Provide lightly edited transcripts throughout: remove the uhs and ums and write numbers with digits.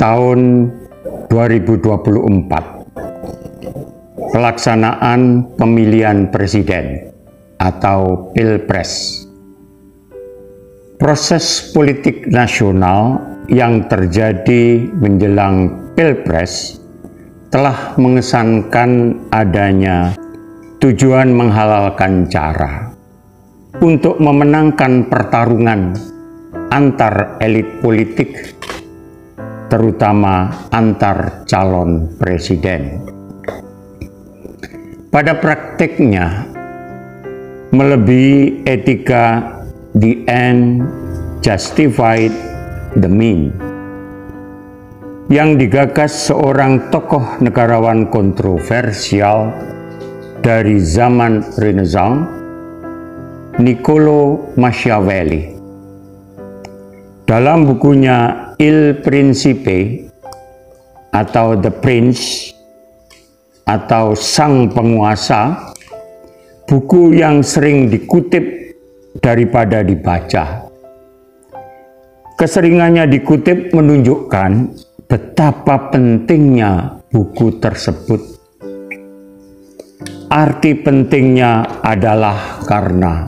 tahun 2024 pelaksanaan pemilihan presiden atau Pilpres. Proses politik nasional yang terjadi menjelang Pilpres telah mengesankan adanya tujuan menghalalkan cara untuk memenangkan pertarungan antar elit politik, terutama antar calon presiden. Pada prakteknya, melebihi etika the end justified the mean yang digagas seorang tokoh negarawan kontroversial dari zaman Renaissance, Niccolo Machiavelli. Dalam bukunya Il Principe atau The Prince atau Sang Penguasa, buku yang sering dikutip daripada dibaca. Keseringannya dikutip menunjukkan betapa pentingnya buku tersebut. Arti pentingnya adalah karena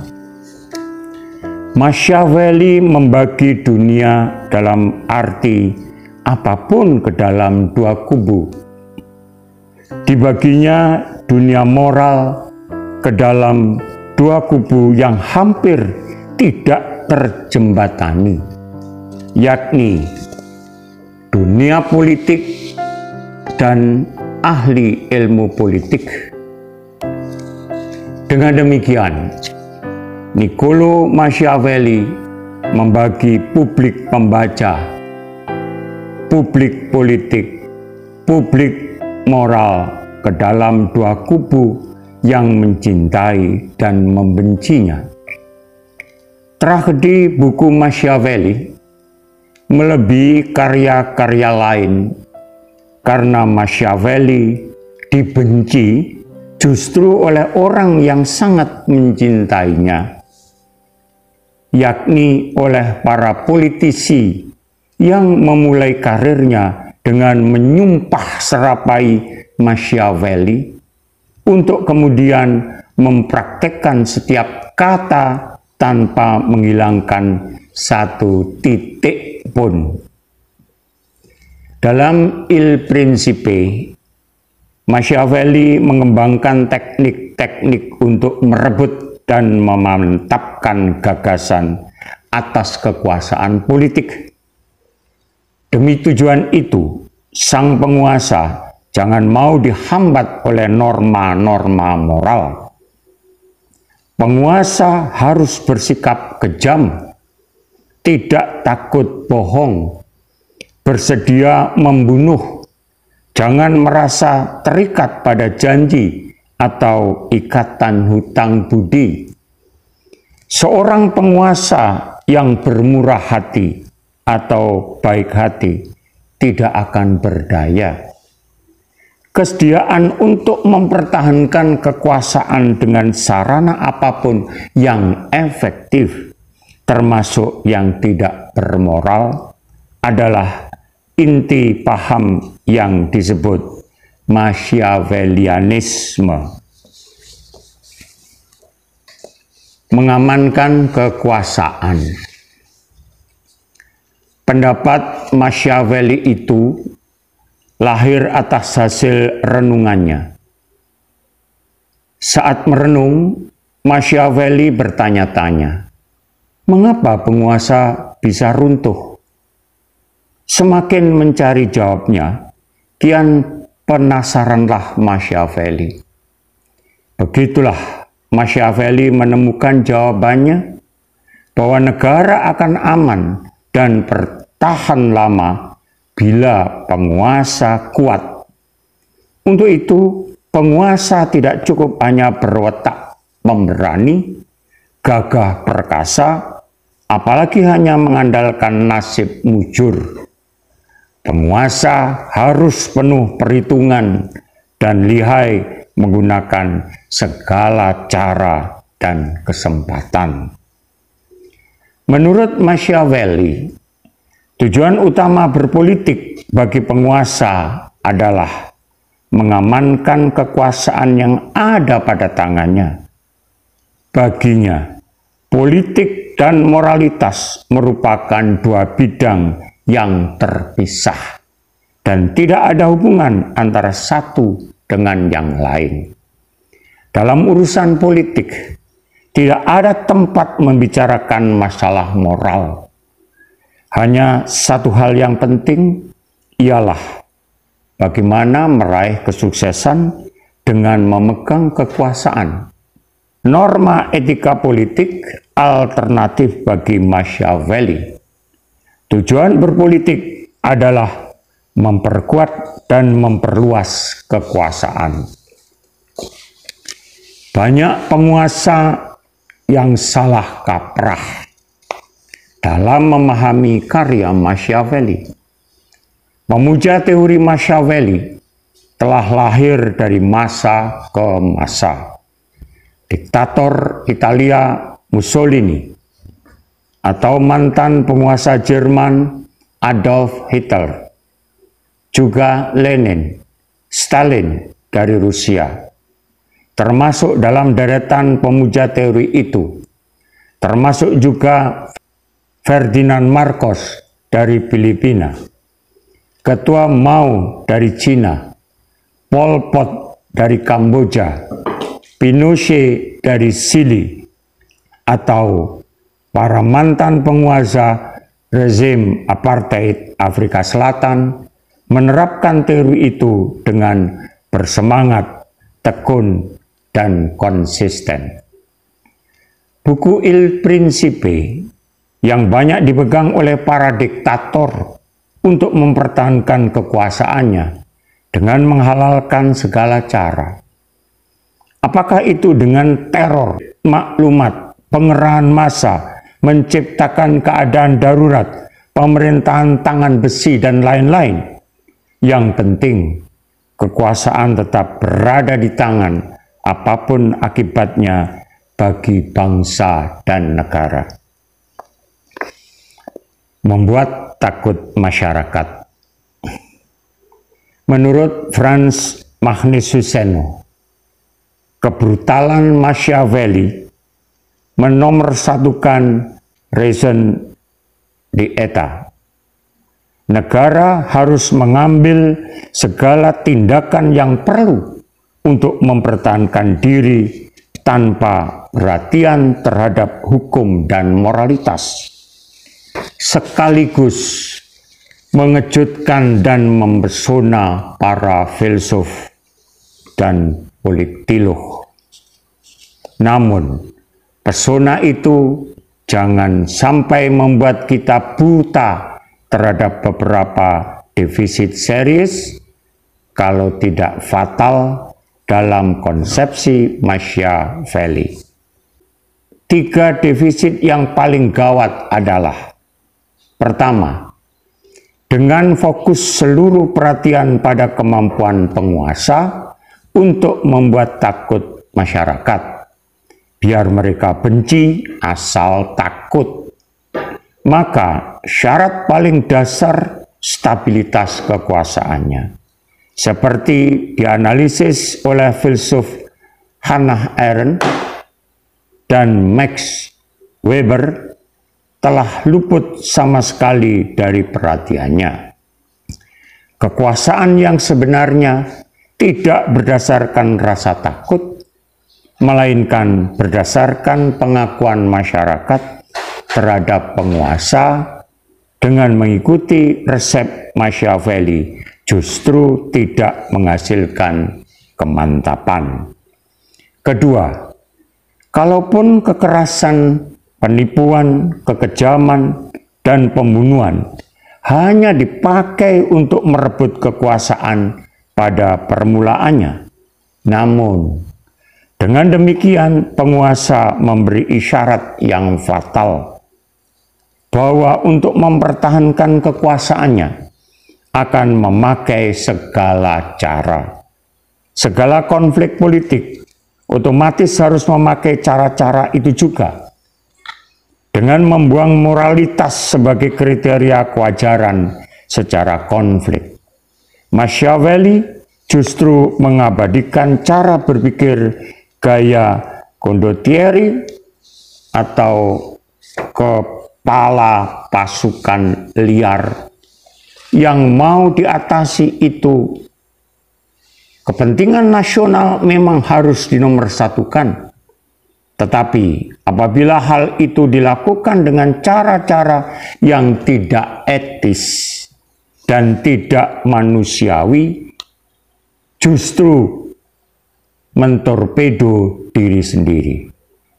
Machiavelli membagi dunia dalam arti apapun ke dalam dua kubu. Dibaginya dunia moral ke dalam dua kubu yang hampir tidak terjembatani, yakni dunia politik dan ahli ilmu politik. Dengan demikian, Niccolo Machiavelli membagi publik pembaca, publik politik, publik moral ke dalam dua kubu yang mencintai dan membencinya. Tragedi buku Machiavelli melebihi karya-karya lain karena Machiavelli dibenci justru oleh orang yang sangat mencintainya, yakni oleh para politisi yang memulai karirnya dengan menyumpah serapai Machiavelli untuk kemudian mempraktekkan setiap kata tanpa menghilangkan satu titik pun. Dalam Il Principe, Machiavelli mengembangkan teknik-teknik untuk merebut dan memantapkan gagasan atas kekuasaan politik. Demi tujuan itu, sang penguasa jangan mau dihambat oleh norma-norma moral. Penguasa harus bersikap kejam, tidak takut bohong, bersedia membunuh, jangan merasa terikat pada janji atau ikatan hutang budi. Seorang penguasa yang bermurah hati atau baik hati tidak akan berdaya. Kesediaan untuk mempertahankan kekuasaan dengan sarana apapun yang efektif, termasuk yang tidak bermoral, adalah inti paham yang disebut Machiavellianisme. Mengamankan kekuasaan. Pendapat Machiavelli itu lahir atas hasil renungannya. Saat merenung, Machiavelli bertanya-tanya, mengapa penguasa bisa runtuh? Semakin mencari jawabnya, kian penasaranlah Machiavelli. Begitulah Machiavelli menemukan jawabannya bahwa negara akan aman dan bertahan lama bila penguasa kuat. Untuk itu, penguasa tidak cukup hanya berwatak pemberani, gagah perkasa, apalagi hanya mengandalkan nasib mujur. Penguasa harus penuh perhitungan dan lihai menggunakan segala cara dan kesempatan. Menurut Machiavelli, Tujuan utama berpolitik bagi penguasa adalah mengamankan kekuasaan yang ada pada tangannya. Baginya, politik dan moralitas merupakan dua bidang yang terpisah dan tidak ada hubungan antara satu dengan yang lain. Dalam urusan politik, tidak ada tempat membicarakan masalah moral. Hanya satu hal yang penting ialah bagaimana meraih kesuksesan dengan memegang kekuasaan. Norma etika politik alternatif bagi Machiavelli. Tujuan berpolitik adalah memperkuat dan memperluas kekuasaan. Banyak penguasa yang salah kaprah dalam memahami karya Machiavelli. Memuja teori Machiavelli telah lahir dari masa ke masa. Diktator Italia Mussolini atau mantan penguasa Jerman Adolf Hitler, juga Lenin, Stalin dari Rusia, termasuk dalam deretan pemuja teori itu, termasuk juga Ferdinand Marcos dari Filipina, Ketua Mao dari Cina, Pol Pot dari Kamboja, Pinochet dari Chili, atau para mantan penguasa rezim apartheid Afrika Selatan menerapkan teori itu dengan bersemangat, tekun, dan konsisten. Buku Il Principe yang banyak dipegang oleh para diktator untuk mempertahankan kekuasaannya dengan menghalalkan segala cara. Apakah itu dengan teror, maklumat, pengerahan massa, menciptakan keadaan darurat, pemerintahan tangan besi, dan lain-lain? Yang penting, kekuasaan tetap berada di tangan, apapun akibatnya bagi bangsa dan negara. Membuat takut masyarakat. Menurut Frans Magnisuseno, kebrutalan Machiavelli menomorsatukan raison d'etat. Negara harus mengambil segala tindakan yang perlu untuk mempertahankan diri tanpa perhatian terhadap hukum dan moralitas, sekaligus mengejutkan dan mempesona para filsuf dan politolog. Namun, pesona itu jangan sampai membuat kita buta terhadap beberapa defisit serius, kalau tidak fatal, dalam konsepsi Machiavelli. 3 defisit yang paling gawat adalah: pertama, dengan fokus seluruh perhatian pada kemampuan penguasa untuk membuat takut masyarakat, biar mereka benci asal takut. Maka syarat paling dasar stabilitas kekuasaannya, seperti dianalisis oleh filsuf Hannah Arendt dan Max Weber, telah luput sama sekali dari perhatiannya. Kekuasaan yang sebenarnya tidak berdasarkan rasa takut, melainkan berdasarkan pengakuan masyarakat terhadap penguasa dengan mengikuti resep Machiavelli justru tidak menghasilkan kemantapan. Kedua, kalaupun kekerasan, penipuan, kekejaman, dan pembunuhan hanya dipakai untuk merebut kekuasaan pada permulaannya, namun dengan demikian penguasa memberi isyarat yang fatal bahwa untuk mempertahankan kekuasaannya akan memakai segala cara. Segala konflik politik otomatis harus memakai cara-cara itu juga. dengan membuang moralitas sebagai kriteria kewajaran secara konflik. Machiavelli justru mengabadikan cara berpikir gaya Condottieri atau kepala pasukan liar yang mau diatasi itu. Kepentingan nasional memang harus dinomorsatukan. Tetapi apabila hal itu dilakukan dengan cara-cara yang tidak etis dan tidak manusiawi, justru mentorpedo diri sendiri.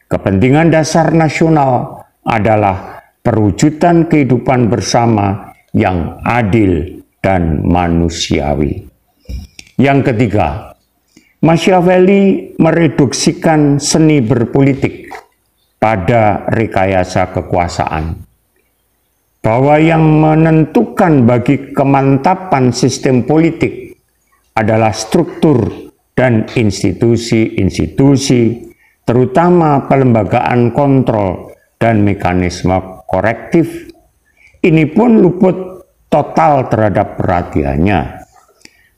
Kepentingan dasar nasional adalah perwujudan kehidupan bersama yang adil dan manusiawi. Yang ketiga, Machiavelli mereduksikan seni berpolitik pada rekayasa kekuasaan, bahwa yang menentukan bagi kemantapan sistem politik adalah struktur dan institusi-institusi, terutama pelembagaan kontrol dan mekanisme korektif. Ini pun luput total terhadap perhatiannya.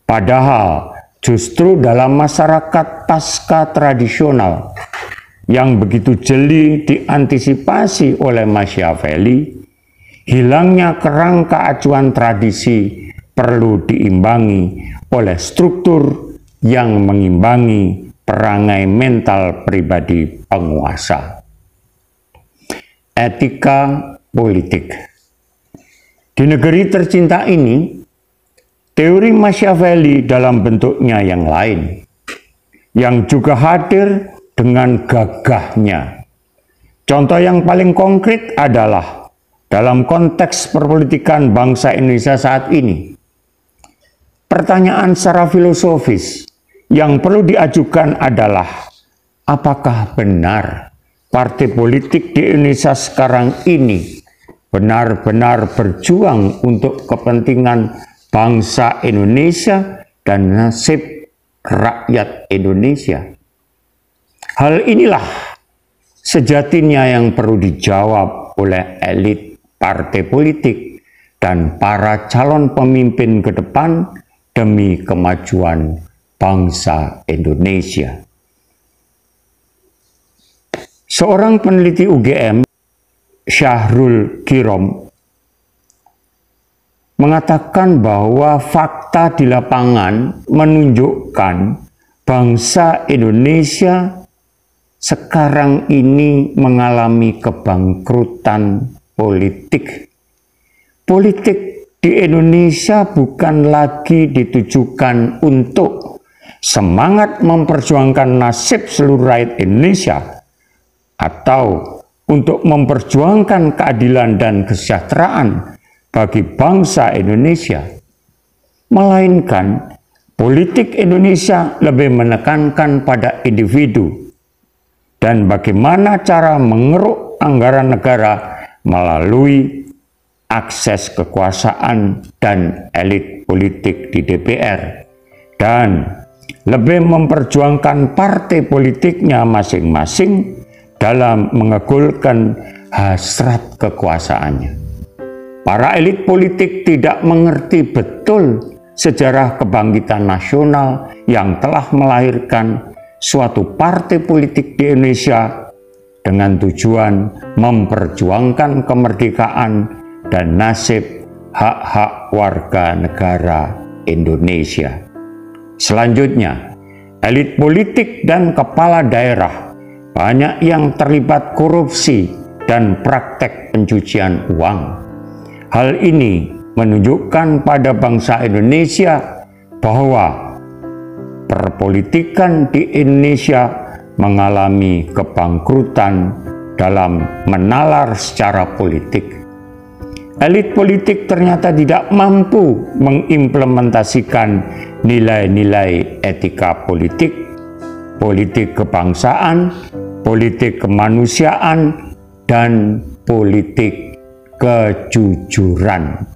Padahal justru dalam masyarakat pasca tradisional yang begitu jeli diantisipasi oleh Machiavelli, hilangnya kerangka acuan tradisi perlu diimbangi oleh struktur yang mengimbangi perangai mental pribadi penguasa. Etika politik. Di negeri tercinta ini, teori Machiavelli dalam bentuknya yang lain, yang juga hadir dengan gagahnya. Contoh yang paling konkret adalah dalam konteks perpolitikan bangsa Indonesia saat ini. Pertanyaan secara filosofis yang perlu diajukan adalah, apakah benar partai politik di Indonesia sekarang ini benar-benar berjuang untuk kepentingan bangsa Indonesia dan nasib rakyat Indonesia? Hal inilah sejatinya yang perlu dijawab oleh elit partai politik dan para calon pemimpin ke depan demi kemajuan bangsa Indonesia. Seorang peneliti UGM, Syahrul Kirom, mengatakan bahwa fakta di lapangan menunjukkan bangsa Indonesia sekarang ini mengalami kebangkrutan politik. Politik di Indonesia bukan lagi ditujukan untuk semangat memperjuangkan nasib seluruh rakyat Indonesia atau untuk memperjuangkan keadilan dan kesejahteraan bagi bangsa Indonesia, melainkan politik Indonesia lebih menekankan pada individu dan bagaimana cara mengeruk anggaran negara melalui akses kekuasaan dan elit politik di DPR, dan lebih memperjuangkan partai politiknya masing-masing dalam mengegulkan hasrat kekuasaannya. Para elit politik tidak mengerti betul sejarah kebangkitan nasional yang telah melahirkan suatu partai politik di Indonesia dengan tujuan memperjuangkan kemerdekaan dan nasib hak-hak warga negara Indonesia. Selanjutnya, elit politik dan kepala daerah banyak yang terlibat korupsi dan praktek pencucian uang. Hal ini menunjukkan pada bangsa Indonesia bahwa perpolitikan di Indonesia mengalami kebangkrutan dalam menalar secara politik. Elit politik ternyata tidak mampu mengimplementasikan nilai-nilai etika politik, politik kebangsaan, politik kemanusiaan, dan politik kejujuran.